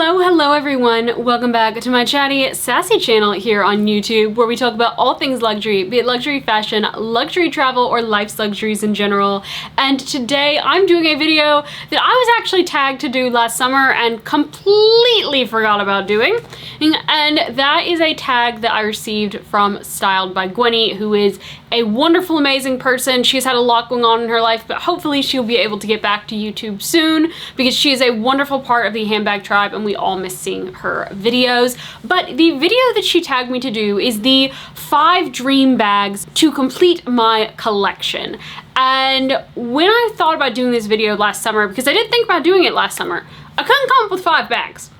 Hello everyone. Welcome back to my chatty, sassy channel here on YouTube, where we talk about all things luxury, be it luxury fashion, luxury travel, or life's luxuries in general. And today I'm doing a video that I was actually tagged to do last summer and completely forgot about doing. And that is a tag that I received from StyledByGwenny, who is a wonderful, amazing person. She's had a lot going on in her life, but hopefully she'll be able to get back to YouTube soon because she is a wonderful part of the handbag tribe and we all miss seeing her videos. But the video that she tagged me to do is the 5 dream bags to complete my collection. And when I thought about doing this video last summer, because I did think about doing it last summer, I couldn't come up with 5 bags.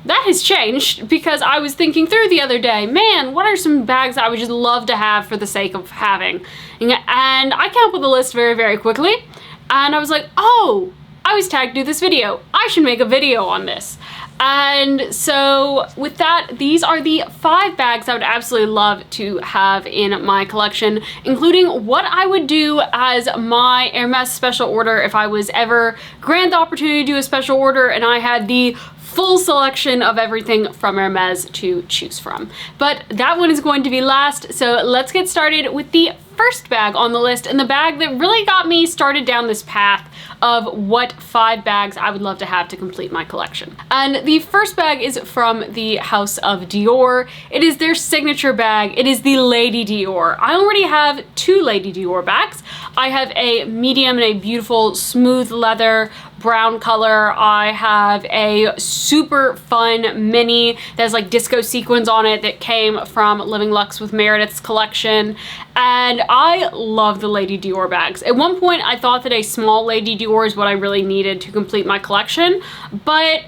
That has changed because I was thinking through the other day, man, what are some bags I would just love to have for the sake of having? And I came up with a list very, very quickly. And I was like, oh, I was tagged to do this video. I should make a video on this. And so with that, these are the 5 bags I would absolutely love to have in my collection, including what I would do as my Hermes special order if I was ever granted the opportunity to do a special order and I had the full selection of everything from Hermes to choose from. But that one is going to be last, so let's get started with the first bag on the list, and the bag that really got me started down this path of what 5 bags I would love to have to complete my collection. And the first bag is from the House of Dior. It is their signature bag. It is the Lady Dior. I already have 2 Lady Dior bags. I have a medium and a beautiful smooth leather brown color. I have a super fun mini that has like disco sequins on it that came from Living Luxe with Meredith's collection. And I love the Lady Dior bags. At one point I thought that a small Lady Dior is what I really needed to complete my collection, but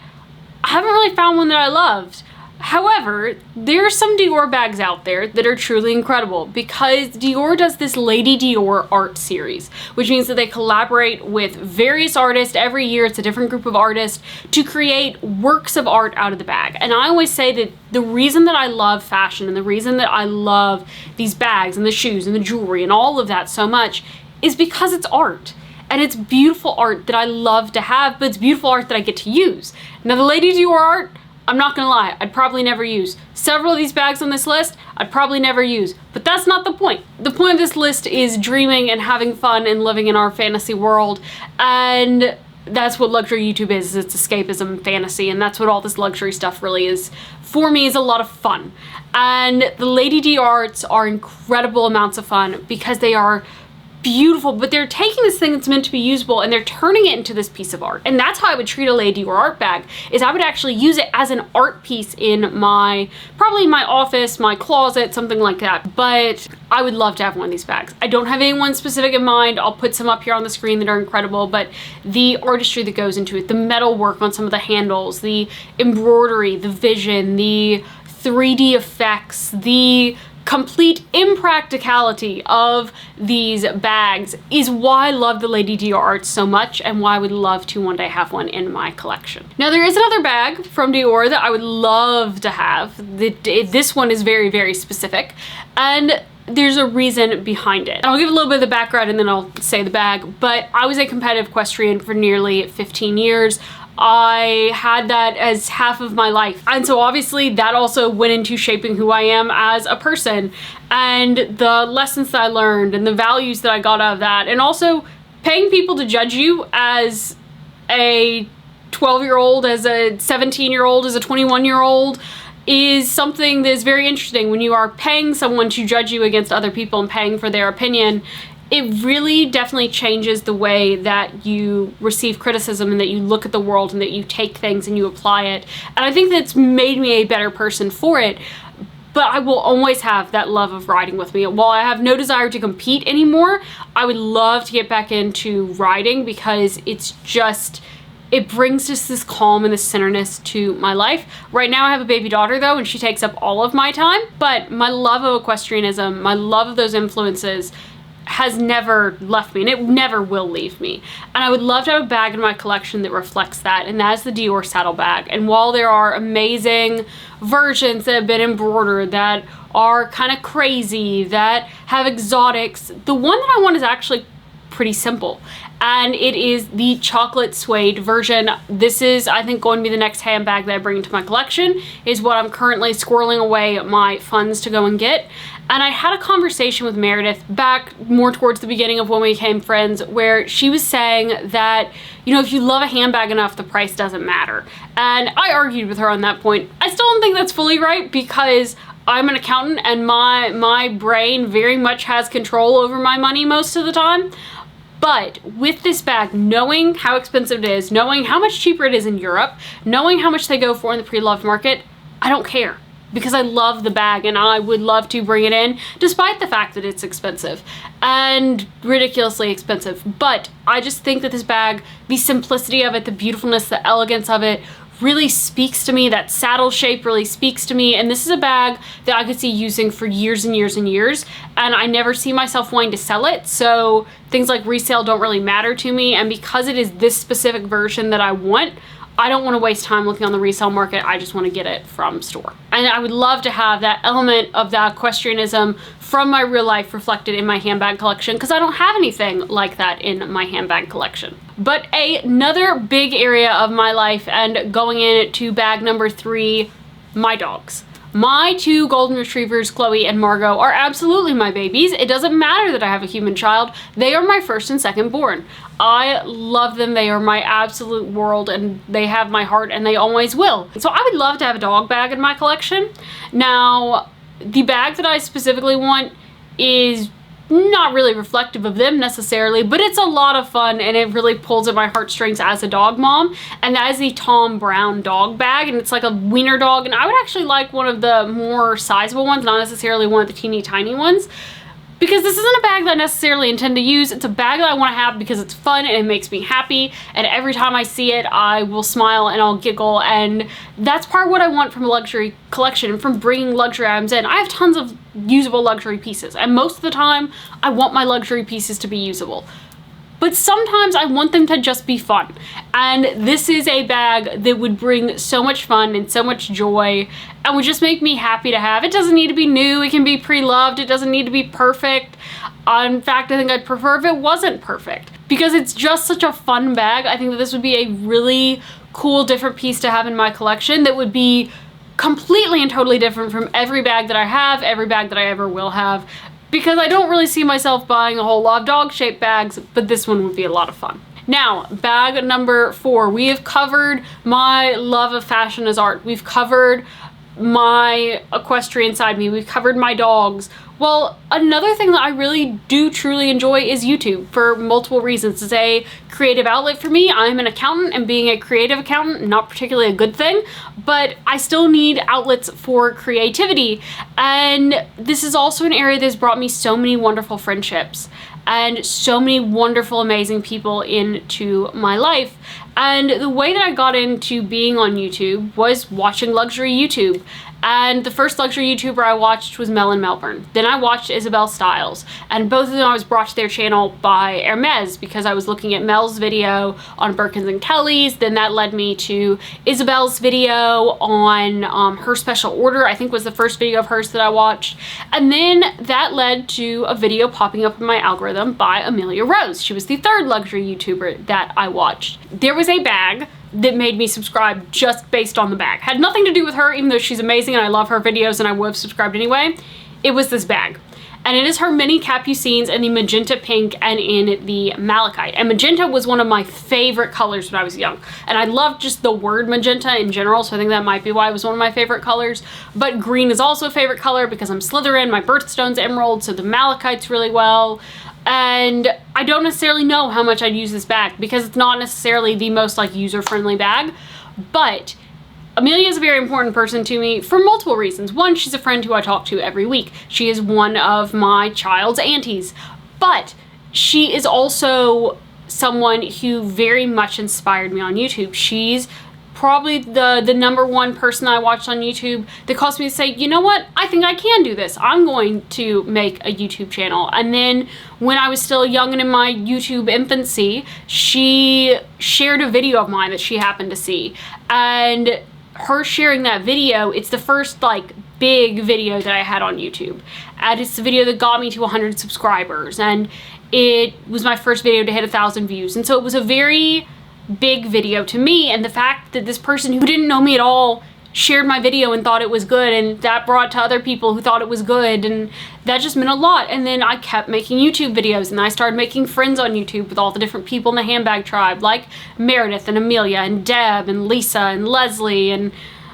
I haven't really found one that I loved. However, there are some Dior bags out there that are truly incredible because Dior does this Lady Dior art series, which means that they collaborate with various artists. Every year it's a different group of artists to create works of art out of the bag. And I always say that the reason that I love fashion and the reason that I love these bags and the shoes and the jewelry and all of that so much is because it's art. And it's beautiful art that I love to have, but it's beautiful art that I get to use. Now the Lady Dior art, I'm not gonna lie, I'd probably never use. Several of these bags on this list, I'd probably never use, but that's not the point. The point of this list is dreaming and having fun and living in our fantasy world, and that's what luxury YouTube is. It's escapism and fantasy, and that's what all this luxury stuff really is. For me, is a lot of fun. And the Lady Dior arts are incredible amounts of fun because they are beautiful, but they're taking this thing that's meant to be usable and they're turning it into this piece of art. And that's how I would treat a Lady Dior art bag, is I would actually use it as an art piece in my, probably my office, my closet, something like that. But I would love to have one of these bags. I don't have anyone specific in mind. I'll put some up here on the screen that are incredible, but the artistry that goes into it, the metal work on some of the handles, the embroidery, the vision, the 3D effects, the complete impracticality of these bags is why I love the Lady Dior art so much and why I would love to one day have one in my collection. Now there is another bag from Dior that I would love to have. This one is very, very specific, and there's a reason behind it. I'll give a little bit of the background and then I'll say the bag, but I was a competitive equestrian for nearly 15 years. I had that as half of my life. And so obviously that also went into shaping who I am as a person and the lessons that I learned and the values that I got out of that. And also paying people to judge you as a 12-year-old, as a 17-year-old, as a 21-year-old is something that is very interesting. When you are paying someone to judge you against other people and paying for their opinion, it really definitely changes the way that you receive criticism and that you look at the world and that you take things and you apply it. And I think that's made me a better person for it. But I will always have that love of riding with me. While I have no desire to compete anymore, I would love to get back into riding because it's just, it brings just this calm and this centeredness to my life. Right now I have a baby daughter though, and she takes up all of my time, but my love of equestrianism, my love of those influences has never left me, and it never will leave me. And I would love to have a bag in my collection that reflects that, and that is the Dior saddle bag. And while there are amazing versions that have been embroidered, that are kind of crazy, that have exotics, the one that I want is actually pretty simple. And it is the chocolate suede version. This is, I think, going to be the next handbag that I bring into my collection, is what I'm currently squirreling away my funds to go and get. And I had a conversation with Meredith back more towards the beginning of when we became friends, where she was saying that, you know, if you love a handbag enough, the price doesn't matter. And I argued with her on that point. I still don't think that's fully right, because I'm an accountant and my brain very much has control over my money most of the time. But with this bag, knowing how expensive it is, knowing how much cheaper it is in Europe, knowing how much they go for in the pre-loved market, I don't care, because I love the bag and I would love to bring it in despite the fact that it's expensive and ridiculously expensive. But I just think that this bag, the simplicity of it, the beautifulness, the elegance of it, really speaks to me. That saddle shape really speaks to me, and this is a bag that I could see using for years and years and years, and I never see myself wanting to sell it, so things like resale don't really matter to me. And because it is this specific version that I want, I don't want to waste time looking on the resale market. I just want to get it from store. And I would love to have that element of that equestrianism from my real life reflected in my handbag collection, because I don't have anything like that in my handbag collection. But another big area of my life, and going into bag number 3, my dogs. My 2 golden retrievers, Chloe and Margot, are absolutely my babies. It doesn't matter that I have a human child. They are my first and second born. I love them. They are my absolute world, and they have my heart, and they always will. So I would love to have a dog bag in my collection. Now, the bag that I specifically want is not really reflective of them necessarily, but it's a lot of fun, and it really pulls at my heartstrings as a dog mom. And that is the Tom Brown dog bag, and it's like a wiener dog, and I would actually like one of the more sizable ones, not necessarily one of the teeny tiny ones, because this isn't a bag that I necessarily intend to use. It's a bag that I want to have because it's fun and it makes me happy, and every time I see it I will smile and I'll giggle, and that's part of what I want from a luxury collection and from bringing luxury items in. I have tons of usable luxury pieces, and most of the time I want my luxury pieces to be usable. But sometimes I want them to just be fun. And this is a bag that would bring so much fun and so much joy and would just make me happy to have. It doesn't need to be new. It can be pre-loved. It doesn't need to be perfect. In fact, I think I'd prefer if it wasn't perfect, because it's just such a fun bag. I think that this would be a really cool, different piece to have in my collection that would be completely and totally different from every bag that I have, every bag that I ever will have, because I don't really see myself buying a whole lot of dog-shaped bags, but this one would be a lot of fun. Now, bag number 4. We have covered my love of fashion as art. We've covered my equestrian side me. We've covered my dogs. Well, another thing that I really do truly enjoy is YouTube, for multiple reasons. It's a creative outlet for me. I'm an accountant, and being a creative accountant, not particularly a good thing, but I still need outlets for creativity. And this is also an area that's brought me so many wonderful friendships and so many wonderful, amazing people into my life. And the way that I got into being on YouTube was watching luxury YouTube. And the first luxury YouTuber I watched was Mel in Melbourne. Then I watched Isabel Styles, and both of them I was brought to their channel by Hermes, because I was looking at Mel's video on Birkins and Kellys. Then that led me to Isabel's video on her special order, I think was the first video of hers that I watched. And then that led to a video popping up in my algorithm by Amelia Rose. She was the third luxury YouTuber that I watched. There was a bag that made me subscribe just based on the bag. Had nothing to do with her, even though she's amazing and I love her videos and I would have subscribed anyway. It was this bag. And it is her mini capucines in the magenta pink and in the malachite. And magenta was one of my favorite colors when I was young. And I loved just the word magenta in general, so I think that might be why it was one of my favorite colors. But green is also a favorite color because I'm Slytherin, my birthstone's emerald, so the malachite's really well. And I don't necessarily know how much I'd use this bag because it's not necessarily the most like user-friendly bag, but Amelia is a very important person to me for multiple reasons. One, she's a friend who I talk to every week. She is one of my child's aunties, but she is also someone who very much inspired me on YouTube. She's probably the number one person I watched on YouTube that caused me to say, you know what, I think I can do this. I'm going to make a YouTube channel. And then when I was still young and in my YouTube infancy, she shared a video of mine that she happened to see. And her sharing that video, it's the first like big video that I had on YouTube. And it's the video that got me to 100 subscribers. And it was my first video to hit 1,000 views. And so it was a very big video to me, and the fact that this person who didn't know me at all shared my video and thought it was good, and that brought to other people who thought it was good, and that just meant a lot. And then I kept making YouTube videos, and I started making friends on YouTube with all the different people in the handbag tribe, like Meredith and Amelia and Deb and Lisa and Leslie and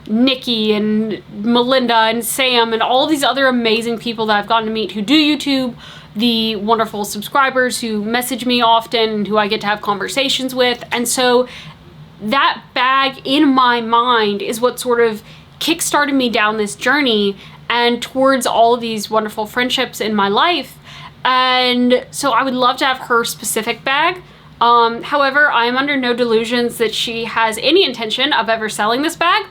Nikki and Melinda and Sam and all these other amazing people that I've gotten to meet who do YouTube, the wonderful subscribers who message me often and who I get to have conversations with. And so that bag in my mind is what sort of kickstarted me down this journey and towards all of these wonderful friendships in my life. And so I would love to have her specific bag. However, I am under no delusions that she has any intention of ever selling this bag.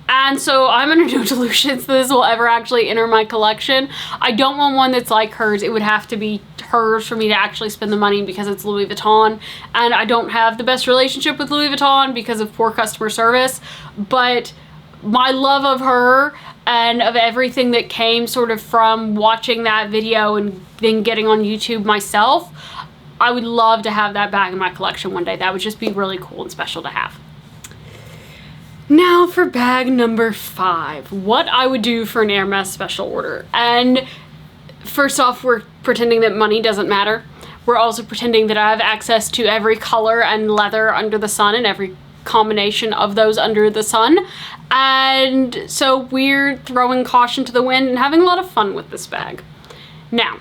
And so I'm under no delusions that this will ever actually enter my collection. I don't want one that's like hers. It would have to be hers for me to actually spend the money because it's Louis Vuitton. And I don't have the best relationship with Louis Vuitton because of poor customer service. But my love of her and of everything that came sort of from watching that video and then getting on YouTube myself, I would love to have that bag in my collection one day. That would just be really cool and special to have. Now for bag number 5, what I would do for an Hermes special order. And first off, we're pretending that money doesn't matter. We're also pretending that I have access to every color and leather under the sun and every combination of those under the sun. And so we're throwing caution to the wind and having a lot of fun with this bag. Now,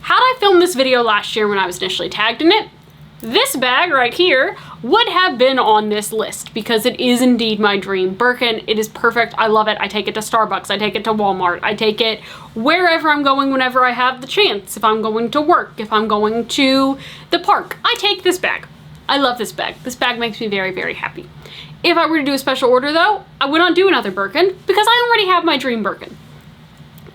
had I filmed this video last year when I was initially tagged in it, this bag right here would have been on this list because it is indeed my dream Birkin. It is perfect. I love it. I take it to Starbucks. I take it to Walmart. I take it wherever I'm going whenever I have the chance. If I'm going to work, if I'm going to the park, I take this bag. I love this bag. This bag makes me very, very happy. If I were to do a special order though, I would not do another Birkin because I already have my dream Birkin.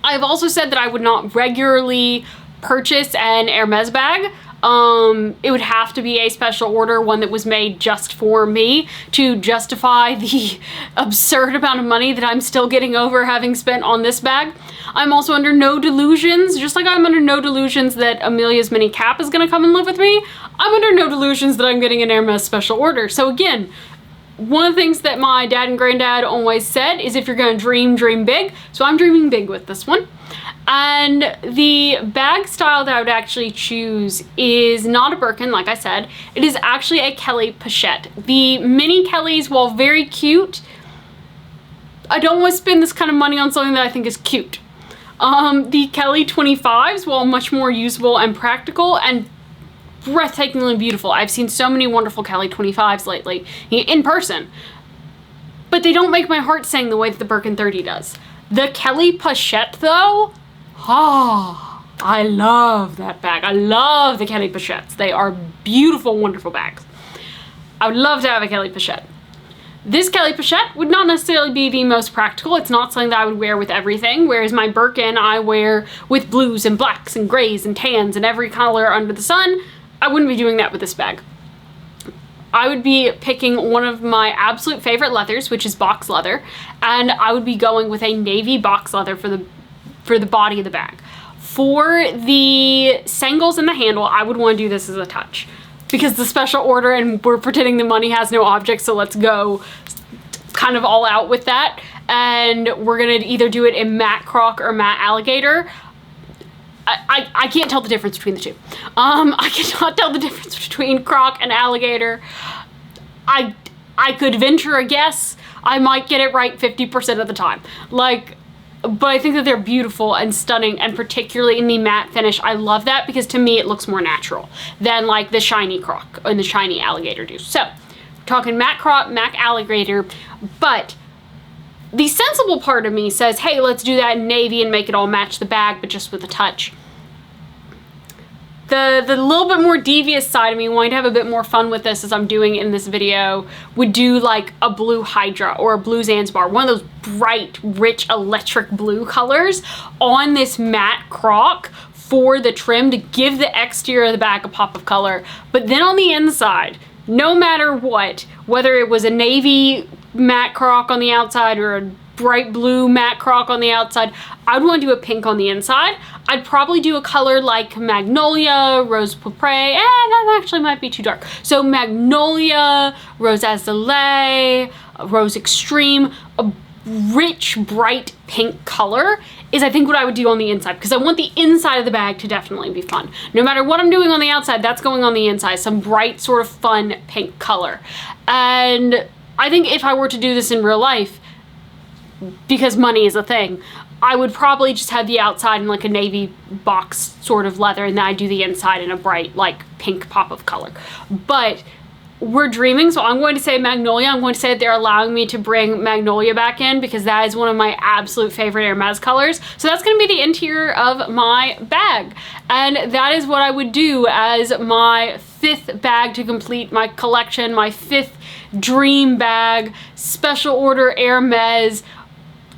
I've also said that I would not regularly purchase an Hermes bag. It would have to be a special order, one that was made just for me to justify the absurd amount of money that I'm still getting over having spent on this bag. I'm also under no delusions, just like I'm under no delusions that Amelia's mini cap is gonna come and live with me, I'm under no delusions that I'm getting an Hermes special order. So again, one of the things that my dad and granddad always said is if you're gonna dream, dream big. So I'm dreaming big with this one. And the bag style that I would actually choose is not a Birkin, like I said. It is actually a Kelly pochette. The mini Kellys, while very cute, I don't want to spend this kind of money on something that I think is cute. The Kelly 25s, while much more usable and practical and breathtakingly beautiful. I've seen so many wonderful Kelly 25s lately in person, but they don't make my heart sing the way that the Birkin 30 does. The Kelly pochette though, I love that bag. I love the Kelly pochettes. They are beautiful, wonderful bags. I would love to have a Kelly pochette. This Kelly pochette would not necessarily be the most practical. It's not something that I would wear with everything, whereas my Birkin I wear with blues and blacks and grays and tans and every color under the sun. I wouldn't be doing that with this bag. I would be picking one of my absolute favorite leathers, which is box leather, and I would be going with a navy box leather for the body of the bag. For the sangles and the handle, I would want to do this as a touch because the special order and we're pretending the money has no object, so let's go kind of all out with that. And we're gonna either do it in matte croc or matte alligator. I can't tell the difference between the two. I cannot tell the difference between croc and alligator. I could venture a guess. I might get it right 50% of the time. But I think that they're beautiful and stunning, and particularly in the matte finish. I love that because to me it looks more natural than like the shiny croc and the shiny alligator do. So, talking matte croc, matte alligator, but the sensible part of me says, hey, let's do that in navy and make it all match the bag, but just with a touch. The little bit more devious side of me, wanting to have a bit more fun with this as I'm doing in this video, would do like a blue Hydra or a blue Zanzibar, one of those bright, rich, electric blue colors on this matte croc for the trim to give the exterior of the bag a pop of color. But then on the inside, no matter what, whether it was a navy matte croc on the outside or a bright blue matte croc on the outside. I would want to do a pink on the inside. I'd probably do a color like Magnolia, Rose Pourpre, and that actually might be too dark. So Magnolia, Rose Azalea, Rose Extreme, a rich, bright pink color is I think what I would do on the inside, because I want the inside of the bag to definitely be fun. No matter what I'm doing on the outside, that's going on the inside, some bright sort of fun pink color. And I think if I were to do this in real life, because money is a thing, I would probably just have the outside in like a navy box sort of leather, and then I'd do the inside in a bright like pink pop of color. But we're dreaming, so I'm going to say Magnolia. I'm going to say that they're allowing me to bring Magnolia back in because that is one of my absolute favorite Hermes colors. So that's going to be the interior of my bag. And that is what I would do as my 5th bag to complete my collection, my 5th dream bag, special order Hermes,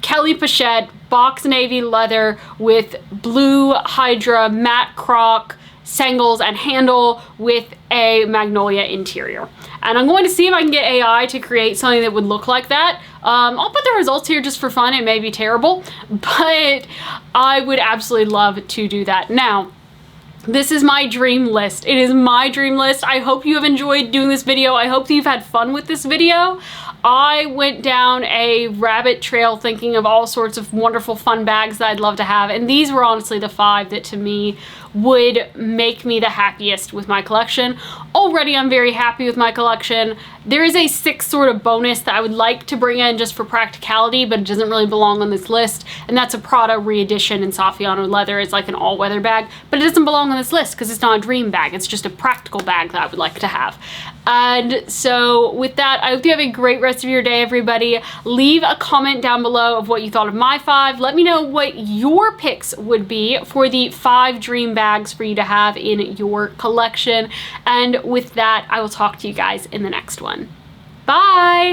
Kelly Pochette, box navy leather with blue Hydra matte croc, sangles and handle with a Magnolia interior. And I'm going to see if I can get AI to create something that would look like that. I'll put the results here just for fun. It may be terrible, but I would absolutely love to do that. Now, this is my dream list. It is my dream list. I hope you have enjoyed doing this video. I hope that you've had fun with this video. I went down a rabbit trail thinking of all sorts of wonderful fun bags that I'd love to have, and these were honestly the 5 that to me would make me the happiest with my collection. Already I'm very happy with my collection. There is a 6th sort of bonus that I would like to bring in just for practicality, but it doesn't really belong on this list, and that's a Prada re-edition in Saffiano leather. It's like an all-weather bag, but it doesn't belong on this list because it's not a dream bag. It's just a practical bag that I would like to have. And so with that, I hope you have a great rest of your day, everybody. Leave a comment down below of what you thought of my 5. Let me know what your picks would be for the 5 dream bags for you to have in your collection. And with that, I will talk to you guys in the next one. Bye!